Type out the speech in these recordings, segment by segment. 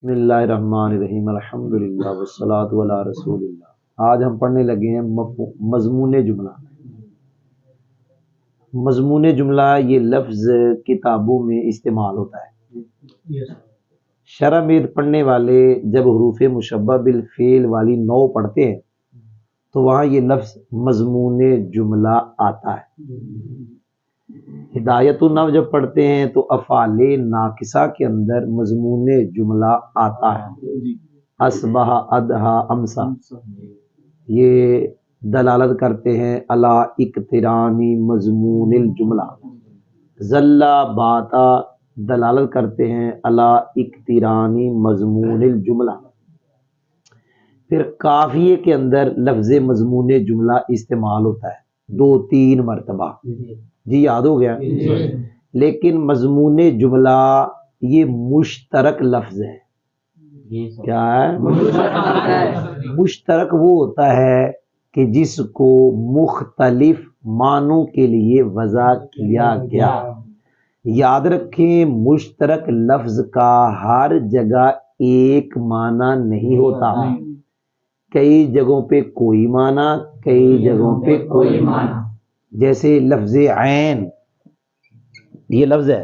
بسم اللہ الرحمن الرحیم الحمدللہ والصلاۃ علی رسول اللہ۔ آج ہم پڑھنے لگے ہیں مضمون جملہ۔ مضمون جملہ یہ لفظ کتابوں میں استعمال ہوتا ہے۔ شرح میں پڑھنے والے جب حروف مشبہ بالفعل والی نو پڑھتے ہیں تو وہاں یہ لفظ مضمون جملہ آتا ہے۔ ہدایت النحو جب پڑھتے ہیں تو افعال ناقصہ کے اندر مضمون جملہ آتا ہے۔ اصبح، اضحیٰ، امسا یہ دلالت کرتے ہیں علی اقتران مضمون الجملہ۔ ظل، باتا دلالت کرتے ہیں علی اقتران مضمون الجملہ۔ پھر قافیے کے اندر لفظ مضمون جملہ استعمال ہوتا ہے 2-3 مرتبہ۔ جی یاد ہو گیا؟ لیکن مضمون جملہ یہ مشترک لفظ ہے۔ کیا ہے؟ مشترک وہ ہوتا ہے کہ جس کو مختلف معنوں کے لیے وضع کیا گیا۔ یاد رکھیں مشترک لفظ کا ہر جگہ ایک معنی نہیں ہوتا، کئی جگہوں پہ کوئی معنی، کئی جگہوں پہ کوئی معنی۔ جیسے لفظ عین، یہ لفظ ہے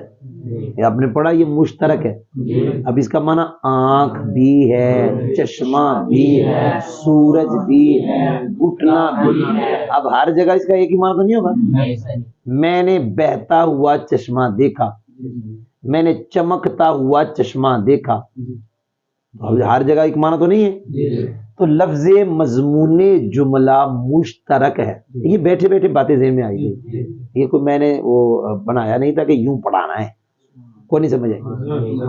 یہ آپ نے پڑھا، یہ مشترک ہے۔ اب اس کا معنی آنکھ بھی ہے، چشمہ بھی ہے، سورج بھی ہے، اٹھنا بھی ہے۔ اب ہر جگہ اس کا ایک ہی معنی تو نہیں ہوگا۔ میں نے بہتا ہوا چشمہ دیکھا، میں نے چمکتا ہوا چشمہ دیکھا، ہر جگہ ایک معنی تو نہیں ہے۔ تو لفظ مضمون جملہ مشترک ہے۔ یہ بیٹھے بیٹھے باتیں ذہن میں آئی ہیں، یہ کوئی میں نے وہ بنایا نہیں تھا کہ یوں پڑھانا ہے، کوئی نہیں سمجھ آئی۔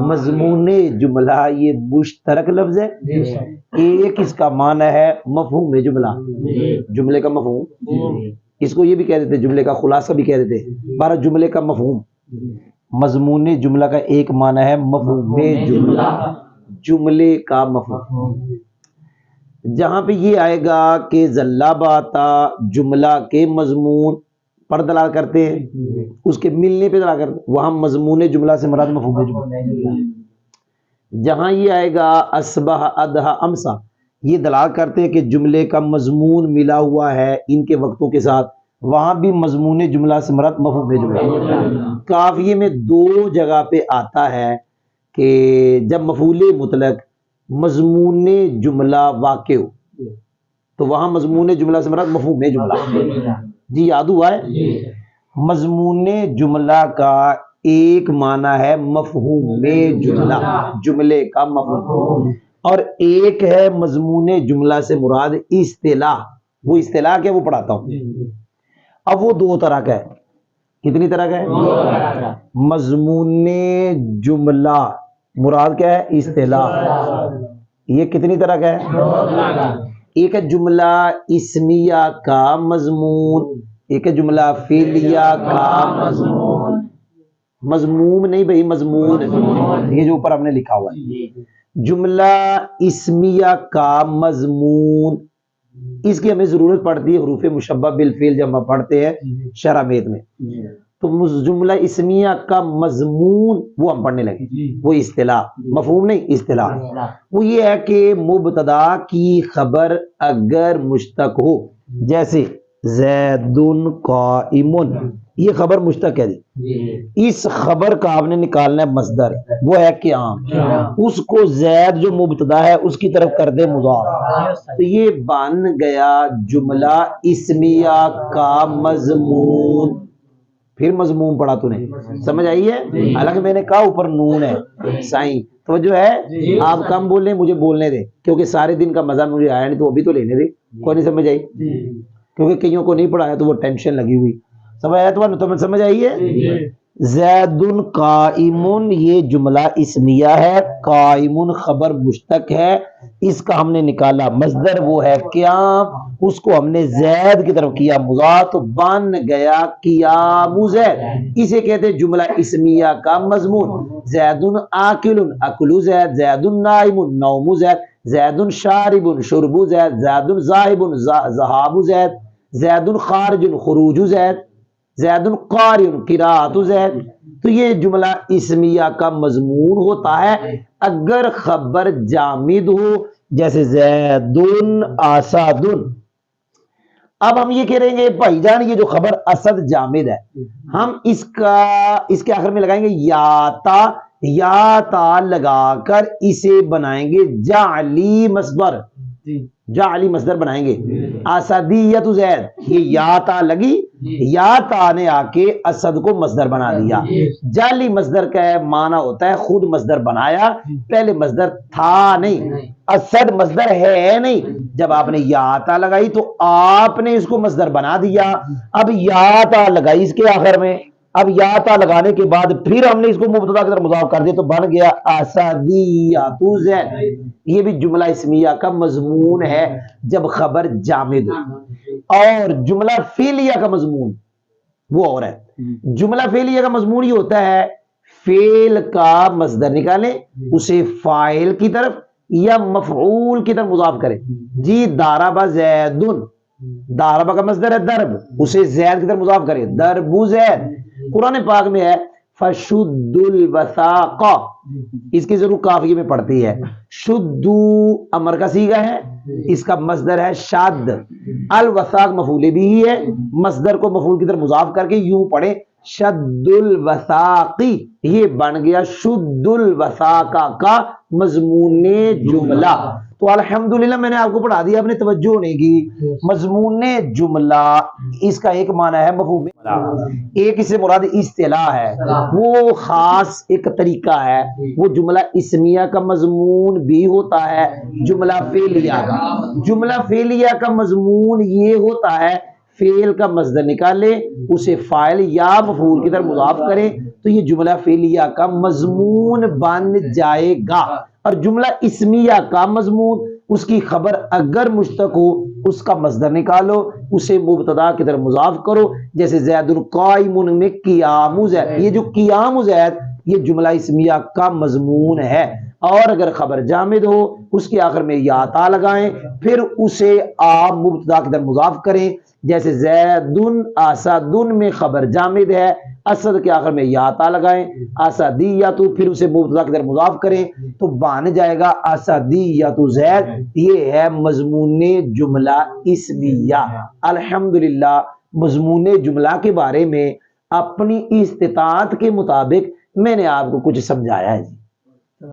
مضمون جملہ یہ مشترک لفظ ہے۔ ایک اس کا معنی ہے مفہوم جملہ، جملے کا مفہوم، اس کو یہ بھی کہہ دیتے جملے کا خلاصہ بھی کہہ دیتے، بارہ جملے کا مفہوم۔ مضمون جملہ کا ایک معنی ہے مفہوم جملہ، جملے کا مفہوم۔ جہاں پہ یہ آئے گا کہ ظل، باتا جملہ کے مضمون پر دلالت کرتے ہیں، اس کے ملنے پہ دلالت کرتے ہیں، وہاں مضمون جملہ سے مراد مفہوم جملہ۔ جہاں یہ آئے گا اصبح، اضحیٰ، امسا یہ دلالت کرتے ہیں کہ جملے کا مضمون ملا ہوا ہے ان کے وقتوں کے ساتھ، وہاں بھی مضمون جملہ سے مراد مفہوم جملہ۔ قافیے میں 2 جگہ پہ آتا ہے کہ جب مفعول مطلق مضمون جملہ واقع ہو تو وہاں مضمون جملہ سے مراد مفہوم جملہ۔ جی یاد ہوا ہے؟ مضمون جملہ کا ایک معنی ہے مفہوم جملہ، جملے کا مفہوم، اور ایک ہے مضمون جملہ سے مراد اصطلاح۔ وہ اصطلاح کیا وہ پڑھاتا ہوں۔ اب وہ 2 طرح کا ہے۔ کتنی طرح کا ہے؟ مضمون جملہ مراد کیا ہے؟ اصطلاح۔ یہ کتنی طرح کا ہے؟ ایک ہے جملہ اسمیہ کا مضمون، ایک ہے جملہ فعلیہ کا مضمون۔ مضموم نہیں بھئی، مضمون، یہ جو اوپر ہم نے لکھا ہوا ہے جملہ اسمیہ کا مضمون، اس کی ہمیں ضرورت پڑتی ہے حروف مشبہ بالفعل جب ہم پڑھتے ہیں شرح میت میں، تو جملہ اسمیہ کا مضمون وہ ہم پڑھنے لگے، وہ اصطلاح، مفہوم نہیں اصطلاح۔ وہ یہ ہے کہ مبتدا کی خبر اگر مشتق ہو، جیسے زید قائم، یہ خبر مشتق ہے جی، اس خبر کا آپ نے نکالنا ہے مصدر، وہ ہے قیام، اس کو زید جو مبتدا ہے اس کی طرف کر دے مضاف، تو یہ بن گیا جملہ اسمیہ کا مضمون۔ پھر مضمون پڑھا تو نے، سمجھ آئی ہے؟ حالانکہ میں نے کہا اوپر نون ہے سائیں، تو جو ہے آپ کم بول لیں، مجھے بولنے دیں، کیونکہ سارے دن کا مزہ مجھے آیا نہیں تو ابھی تو لینے دیں۔ کوئی نہیں سمجھ آئی؟ کیونکہ کئیوں کو نہیں پڑھایا تو وہ ٹینشن لگی ہوئی، سمجھ آیا تو سمجھ آئی ہے؟ زید قائم یہ جملہ اسمیہ ہے، قائم خبر مشتق ہے، اس کا ہم نے نکالا مصدر وہ ہے قیام، اس کو ہم نے زید کی طرف کیا مضاف، تو بن گیا قیام زید۔ اسے کہتے ہیں جملہ اسمیہ کا مضمون۔ زید آکل، اکل زید، زید نائم، نوم زید، زید شارب، شرب زید، زید ذاہب، ذہاب زید، زید خارج، خروج زید، زید قارئ، قراءۃ زید۔ تو یہ جملہ اسمیہ کا مضمون ہوتا ہے اگر خبر جامد ہو، جیسے زیدن اسد۔ اب ہم یہ کہہ رہیں گے بھائی جان یہ جو خبر اسد جامد ہے، ہم اس کے آخر میں لگائیں گے یا تا لگا کر اسے بنائیں گے جعلی مصدر، جعلی مصدر بنائیں گے۔ اسدیت زید، یہ یا تا لگی، یا تا نے آ کے اسد کو مصدر بنا دیا۔ جعلی مصدر کا معنی ہوتا ہے خود مصدر بنایا، پہلے مصدر تھا نہیں، اسد مصدر ہے نہیں، جب آپ نے یا تا لگائی تو آپ نے اس کو مصدر بنا دیا۔ اب یا تا لگائی اس کے آخر میں، اب یا تا لگانے کے بعد پھر ہم نے اس کو مبتدا کی طرف مضاف کر دیا تو بن گیا اسدیات زید۔ یہ بھی جملہ اسمیہ کا مضمون ہے جب خبر جامد ہو۔ اور جملہ فعلیہ کا مضمون وہ اور ہے۔ جملہ فعلیہ کا مضمون یہ ہوتا ہے فعل کا مصدر نکالیں، اسے فاعل کی طرف یا مفعول کی طرف مضاف کریں۔ جی ضرب زیدن، ضرب کا مصدر ہے ضرب، اسے زید کی طرف مضاف کریں، ضرب زید۔ قرآن پاک میں ہے فشد الوثاق، اس کی ضرور قافیے میں پڑتی ہے۔ شدو امر کا صیغہ ہے، اس کا مصدر ہے شد، الوثاق مفعول بھی ہے، مصدر کو مفعول کی طرف مضاف کر کے یوں پڑھیں شد الوثاقی، یہ بن گیا شد الوثاق کا مضمون جملہ۔ تو الحمدللہ میں نے آپ کو پڑھا دیا، آپ نے توجہ ہونے کی۔ مضمون جملہ اس کا ایک معنی ہے مفہوم، ایک اس سے مراد اصطلاح ہے، وہ خاص ایک طریقہ ہے، وہ جملہ اسمیہ کا مضمون بھی ہوتا ہے جملہ فعلیہ کا۔ جملہ فعلیہ کا مضمون یہ ہوتا ہے فعل کا مصدر نکالے، اسے فاعل یا مفعول کی طرف مضاف کریں تو یہ جملہ فعلیہ کا مضمون بن جائے گا۔ اور جملہ اسمیہ کا مضمون اس کی خبر اگر مشتق ہو اس کا مصدر نکالو، اسے مبتدا کی طرف مضاف کرو، جیسے زید القائم میں قیام زید، یہ جو قیام زید یہ جملہ اسمیہ کا مضمون ہے۔ اور اگر خبر جامد ہو اس کے آخر میں یا تا لگائیں، پھر اسے آپ مبتدا کی طرف مضاف کریں، جیسے زیدن اسدن میں خبر جامد ہے، اسد کے آخر میں یا تا لگائیں، اسدیت پھر اسے مبتدا کی طرف مضاف کریں تو بن جائے گا اسدیت زید۔ یہ ہے مضمون جملہ اسمیہ۔ الحمدللہ مضمون جملہ کے بارے میں اپنی استطاعت کے مطابق میں نے آپ کو کچھ سمجھایا ہے۔